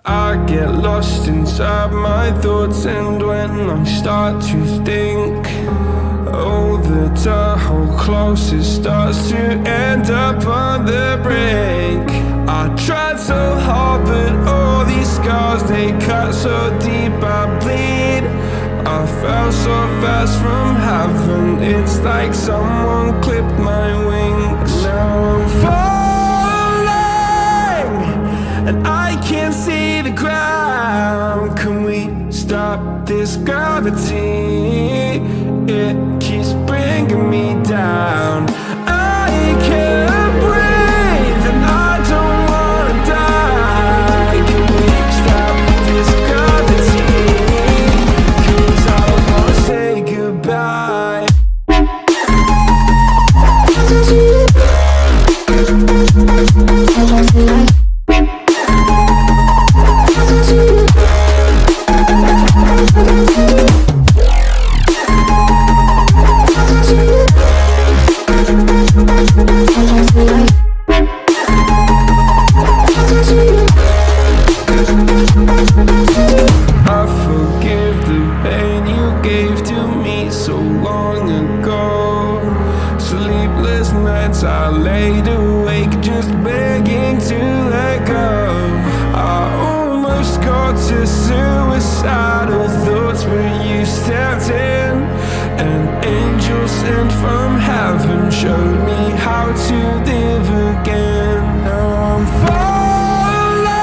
I get lost inside my thoughts, and when I start to think, oh, the Tahoe closest starts to end up on the brink. I tried so hard, but all these scars, they cut so deep I bleed. I fell so fast from heaven, it's like someone clipped my wings. Now I'm falling, and I can't see the ground. Can we stop this gravity? It keeps bringing me down. I can't breathe, and I don't wanna die. Can we stop this gravity? 'Cause I don't wanna say goodbye. I forgive the pain you gave to me so long ago. Sleepless nights I laid awake just begging to let go. I almost got to suicidal thoughts, but you stepped in. An angel sent from heaven showed me how to live again. Now I'm falling,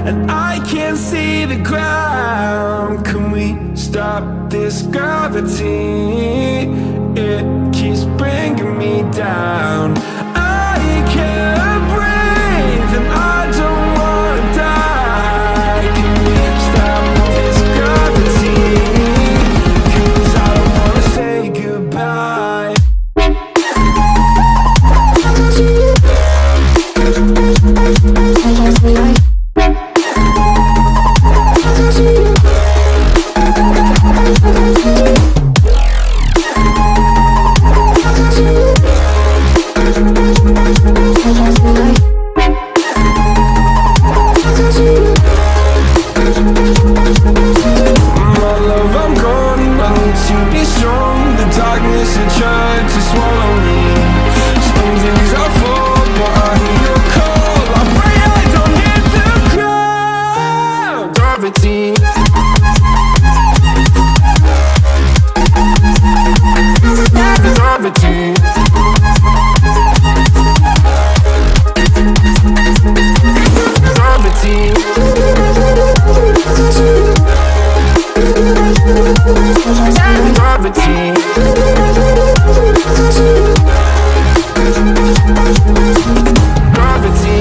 and I can't see the ground. Can we stop this gravity? It keeps bringing me down. I can't breathe, and I don't wanna die. Can we stop this gravity? 'Cause I don't wanna say goodbye. My love, I'm gone, I need to be strong. The darkness had tried to swallow me. Some things I fall, but I hear your call. I pray I don't hit the ground. Gravity. Gravity. Gravity. Gravity. Gravity.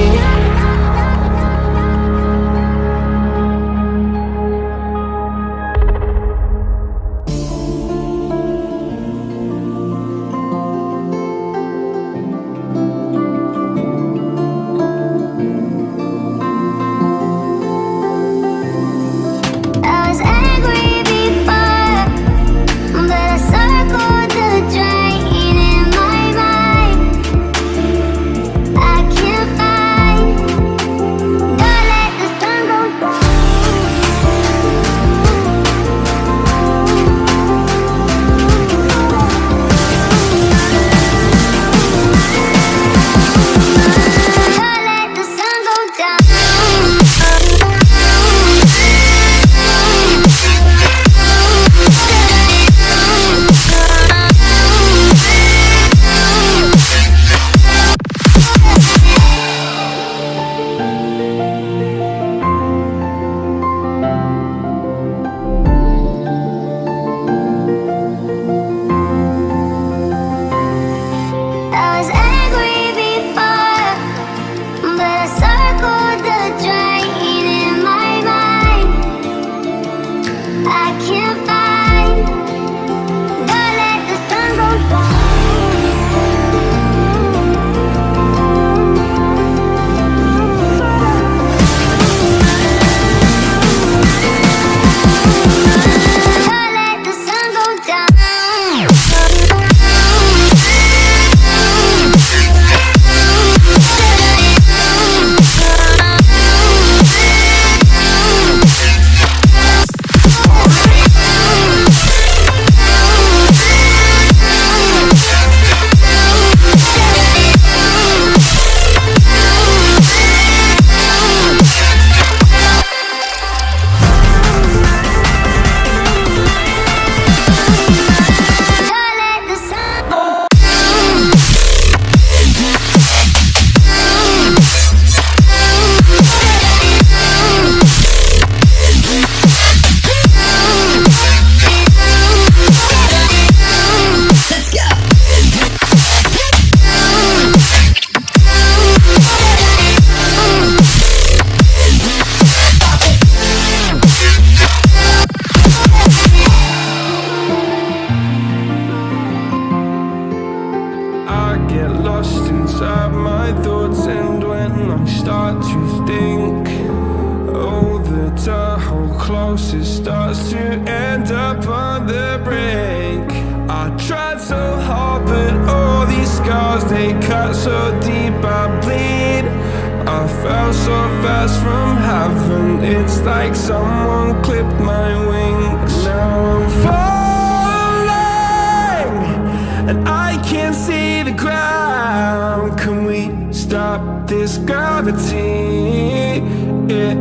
house, it starts to end up on the brink. I tried so hard, but all these scars, they cut so deep, I bleed. I fell so fast from heaven, it's like someone clipped my wings. Now I'm falling, and I can't see the ground. Can we stop this gravity? It